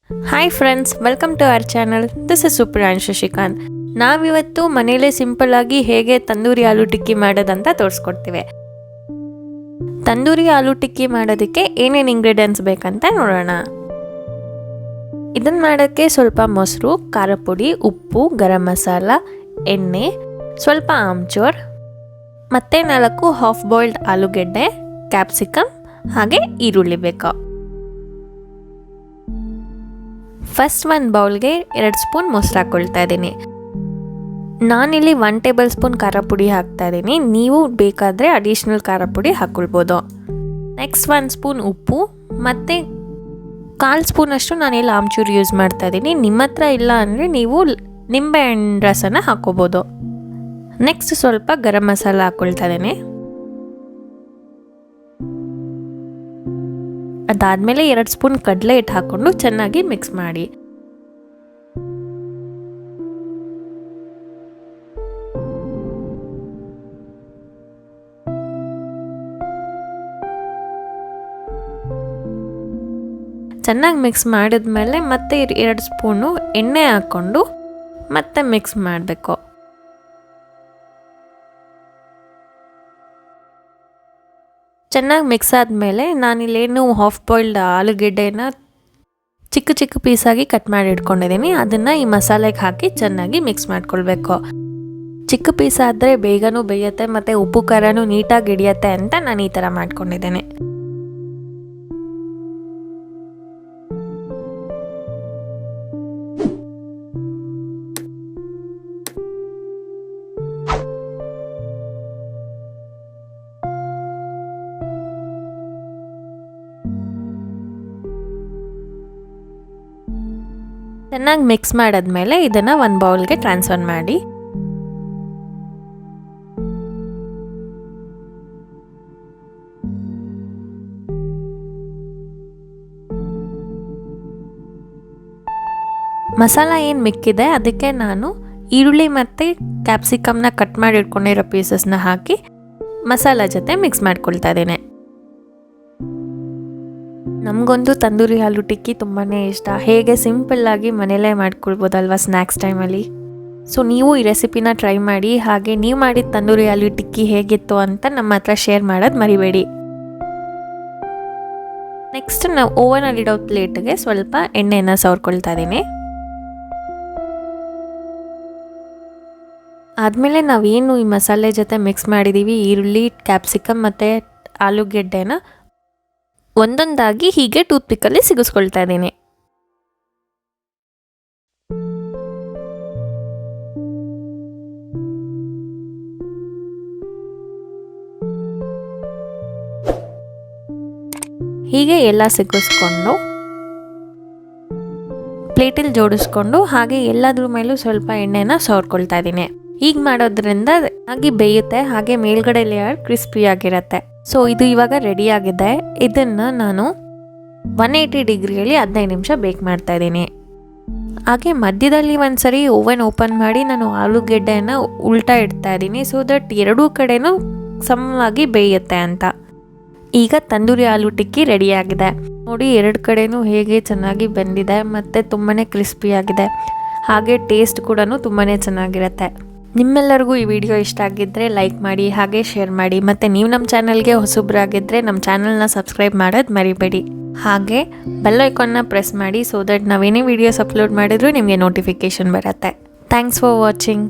Hi friends, welcome to our channel. This is Supriya and Shashikanth. ನಾವಿವತ್ತು ಮನೆಯಲ್ಲೇ simple ಆಗಿ ಹೇಗೆ ತಂದೂರಿ ಆಲೂ ಟಿಕ್ಕಿ ಮಾಡೋದಂತ ತೋರಿಸ್ಕೊಡ್ತೀವಿ. ತಂದೂರಿ ಆಲೂ ಟಿಕ್ಕಿ ಮಾಡೋದಕ್ಕೆ ಏನೇನು ಇಂಗ್ರೀಡಿಯೆಂಟ್ಸ್ ಬೇಕಂತ ನೋಡೋಣ. ಇದನ್ನು ಮಾಡೋಕ್ಕೆ ಸ್ವಲ್ಪ ಮೊಸರು, ಖಾರ ಪುಡಿ, ಉಪ್ಪು, ಗರಂ ಮಸಾಲ, ಎಣ್ಣೆ, ಸ್ವಲ್ಪ ಆಮ್ಚೂರ್, ಮತ್ತೆ 4 ಹಾಫ್ ಬಾಯ್ಲ್ಡ್ ಆಲೂಗೆಡ್ಡೆ, ಕ್ಯಾಪ್ಸಿಕಮ್ ಹಾಗೆ ಈರುಳ್ಳಿ ಬೇಕು. ಫಸ್ಟ್ ಒಂದು ಬೌಲ್ಗೆ 2 ಸ್ಪೂನ್ ಮೊಸರು ಹಾಕ್ಕೊಳ್ತಾ ಇದ್ದೀನಿ. ನಾನಿಲ್ಲಿ 1 ಟೇಬಲ್ ಸ್ಪೂನ್ ಖಾರ ಪುಡಿ ಹಾಕ್ತಾ ಇದ್ದೀನಿ. ನೀವು ಬೇಕಾದರೆ ಅಡಿಷ್ನಲ್ ಖಾರ ಪುಡಿ ಹಾಕ್ಕೊಳ್ಬೋದು. ನೆಕ್ಸ್ಟ್ 1 ಸ್ಪೂನ್ ಉಪ್ಪು ಮತ್ತು 1/4 ಸ್ಪೂನಷ್ಟು ನಾನಿಲ್ಲಿ ಆಮ್ಚೂರು ಯೂಸ್ ಮಾಡ್ತಾ ಇದ್ದೀನಿ. ನಿಮ್ಮ ಹತ್ರ ಇಲ್ಲ ಅಂದರೆ ನೀವು ನಿಂಬೆಹಣ್ಣು ರಸನ ಹಾಕ್ಕೋಬೋದು. ನೆಕ್ಸ್ಟ್ ಸ್ವಲ್ಪ ಗರಂ ಮಸಾಲ ಹಾಕ್ಕೊಳ್ತಾ ಇದ್ದೀನಿ. ಅದಾದಮೇಲೆ 2 ಸ್ಪೂನ್ ಕಡಲೆ ಹಿಟ್ಟು ಹಾಕ್ಕೊಂಡು ಚೆನ್ನಾಗಿ ಮಿಕ್ಸ್ ಮಾಡಿ. ಚೆನ್ನಾಗಿ ಮಿಕ್ಸ್ ಮಾಡಿದ್ಮೇಲೆ ಮತ್ತೆ 2 ಸ್ಪೂನು ಎಣ್ಣೆ ಹಾಕ್ಕೊಂಡು ಮತ್ತೆ ಮಿಕ್ಸ್ ಮಾಡಬೇಕು. ಚೆನ್ನಾಗಿ ಮಿಕ್ಸ್ ಆದಮೇಲೆ ನಾನಿಲ್ಲೇನು ಹಾಫ್ ಬಾಯ್ಲ್ಡ್ ಆಲೂಗೆಡ್ಡೆನ ಚಿಕ್ಕ ಚಿಕ್ಕ ಪೀಸಾಗಿ ಕಟ್ ಮಾಡಿ ಇಟ್ಕೊಂಡಿದ್ದೀನಿ. ಅದನ್ನು ಈ ಮಸಾಲೆಗೆ ಹಾಕಿ ಚೆನ್ನಾಗಿ ಮಿಕ್ಸ್ ಮಾಡ್ಕೊಳ್ಬೇಕು. ಚಿಕ್ಕ ಪೀಸ್ ಆದರೆ ಬೇಗನೂ ಬೇಯುತ್ತೆ ಮತ್ತು ಉಪ್ಪು ಖಾರನೂ ನೀಟಾಗಿ ಹಿಡಿಯುತ್ತೆ ಅಂತ ನಾನು ಈ ಥರ ಮಾಡ್ಕೊಂಡಿದ್ದೇನೆ. ಚೆನ್ನಾಗಿ ಮಿಕ್ಸ್ ಮಾಡಾದ್ಮೇಲೆ ಇದನ್ನು ಒಂದು ಬೌಲ್ಗೆ ಟ್ರಾನ್ಸ್ಫರ್ ಮಾಡಿ. ಮಸಾಲ ಏನು ಮಿಕ್ಕಿದೆ ಅದಕ್ಕೆ ನಾನು ಈರುಳ್ಳಿ ಮತ್ತು ಕ್ಯಾಪ್ಸಿಕಮ್ನ ಕಟ್ ಮಾಡಿ ಇಟ್ಕೊಂಡಿರೋ ಪೀಸಸ್ನ ಹಾಕಿ ಮಸಾಲ ಜೊತೆ ಮಿಕ್ಸ್ ಮಾಡ್ಕೊಳ್ತಾ ಇದ್ದೇನೆ. ನಮಗಂತೂ ತಂದೂರಿ ಆಲೂ ಟಿಕ್ಕಿ ತುಂಬಾ ಇಷ್ಟ. ಹೇಗೆ ಸಿಂಪಲ್ಲಾಗಿ ಮನೆಯಲ್ಲೇ ಮಾಡ್ಕೊಳ್ಬೋದಲ್ವ ಸ್ನ್ಯಾಕ್ಸ್ ಟೈಮಲ್ಲಿ. ಸೊ ನೀವು ಈ ರೆಸಿಪಿನ ಟ್ರೈ ಮಾಡಿ. ಹಾಗೆ ನೀವು ಮಾಡಿದ ತಂದೂರಿ ಆಲೂ ಟಿಕ್ಕಿ ಹೇಗಿತ್ತು ಅಂತ ನಮ್ಮ ಹತ್ರ ಶೇರ್ ಮಾಡೋದು ಮರಿಬೇಡಿ. ನೆಕ್ಸ್ಟ್ ನಾವು ಓವನಲ್ಲಿಡೋ ಪ್ಲೇಟ್ಗೆ ಸ್ವಲ್ಪ ಎಣ್ಣೆನ ಸವರ್ಕೊಳ್ತಾ ಇದ್ದೀನಿ. ಆದಮೇಲೆ ನಾವೇನು ಈ ಮಸಾಲೆ ಜೊತೆ ಮಿಕ್ಸ್ ಮಾಡಿದ್ದೀವಿ, ಈರುಳ್ಳಿ, ಕ್ಯಾಪ್ಸಿಕಮ್ ಮತ್ತು ಆಲೂಗೆಡ್ಡೆನ ಒಂದೊಂದಾಗಿ ಹೀಗೆ ಟೂತ್ಪಿಕ್ಕಲ್ಲಿ ಸಿಗಿಸ್ಕೊಳ್ತಾ ಇದ್ದೀನಿ. ಹೀಗೆ ಎಲ್ಲ ಸಿಗಿಸ್ಕೊಂಡು ಪ್ಲೇಟಲ್ಲಿ ಜೋಡಿಸ್ಕೊಂಡು ಹಾಗೆ ಎಲ್ಲದ್ರ ಮೇಲೂ ಸ್ವಲ್ಪ ಎಣ್ಣೆನ ಸವರ್ಕೊಳ್ತಾ ಇದ್ದೀನಿ. ಹೀಗೆ ಮಾಡೋದ್ರಿಂದ ಹಾಗೆ ಬೇಯುತ್ತೆ, ಹಾಗೆ ಮೇಲ್ಗಡೆ ಲೇಯರ್ ಕ್ರಿಸ್ಪಿಯಾಗಿರುತ್ತೆ. ಸೊ ಇದು ಇವಾಗ ರೆಡಿಯಾಗಿದೆ. ಇದನ್ನು ನಾನು 180 ಡಿಗ್ರಿಯಲ್ಲಿ 15 ನಿಮಿಷ ಬೇಕ್ ಮಾಡ್ತಾ ಇದ್ದೀನಿ. ಹಾಗೆ ಮಧ್ಯದಲ್ಲಿ ಒಂದ್ಸರಿ ಓವನ್ ಓಪನ್ ಮಾಡಿ ನಾನು ಆಲೂಗೆಡ್ಡೆಯನ್ನು ಉಲ್ಟಾ ಇಡ್ತಾ ಇದ್ದೀನಿ, ಸೊ ದಟ್ ಎರಡೂ ಕಡೆನೂ ಸಮವಾಗಿ ಬೇಯುತ್ತೆ ಅಂತ. ಈಗ ತಂದೂರಿ ಆಲೂ ಟಿಕ್ಕಿ ರೆಡಿಯಾಗಿದೆ ನೋಡಿ. 2 ಕಡೆನೂ ಹೇಗೆ ಚೆನ್ನಾಗಿ ಬೆಂದಿದೆ ಮತ್ತು ತುಂಬಾ ಕ್ರಿಸ್ಪಿಯಾಗಿದೆ. ಹಾಗೆ ಟೇಸ್ಟ್ ಕೂಡ ತುಂಬಾ ಚೆನ್ನಾಗಿರುತ್ತೆ. ನಿಮ್ಮೆಲ್ಲರಿಗೂ ಈ ವಿಡಿಯೋ ಇಷ್ಟ ಆಗಿದ್ದರೆ ಲೈಕ್ ಮಾಡಿ, ಹಾಗೆ ಶೇರ್ ಮಾಡಿ. ಮತ್ತು ನೀವು ನಮ್ಮ ಚಾನಲ್ಗೆ ಹೊಸಬ್ರಾಗಿದ್ದರೆ ನಮ್ಮ ಚಾನಲ್ನ ಸಬ್ಸ್ಕ್ರೈಬ್ ಮಾಡೋದು ಮರಿಬೇಡಿ. ಹಾಗೆ ಬೆಲ್ ಐಕಾನ್ನ ಪ್ರೆಸ್ ಮಾಡಿ, ಸೊ ದಟ್ ನಾವೇನೇ ವೀಡಿಯೋಸ್ ಅಪ್ಲೋಡ್ ಮಾಡಿದ್ರು ನಿಮಗೆ ನೋಟಿಫಿಕೇಷನ್ ಬರುತ್ತೆ. Thanks for watching.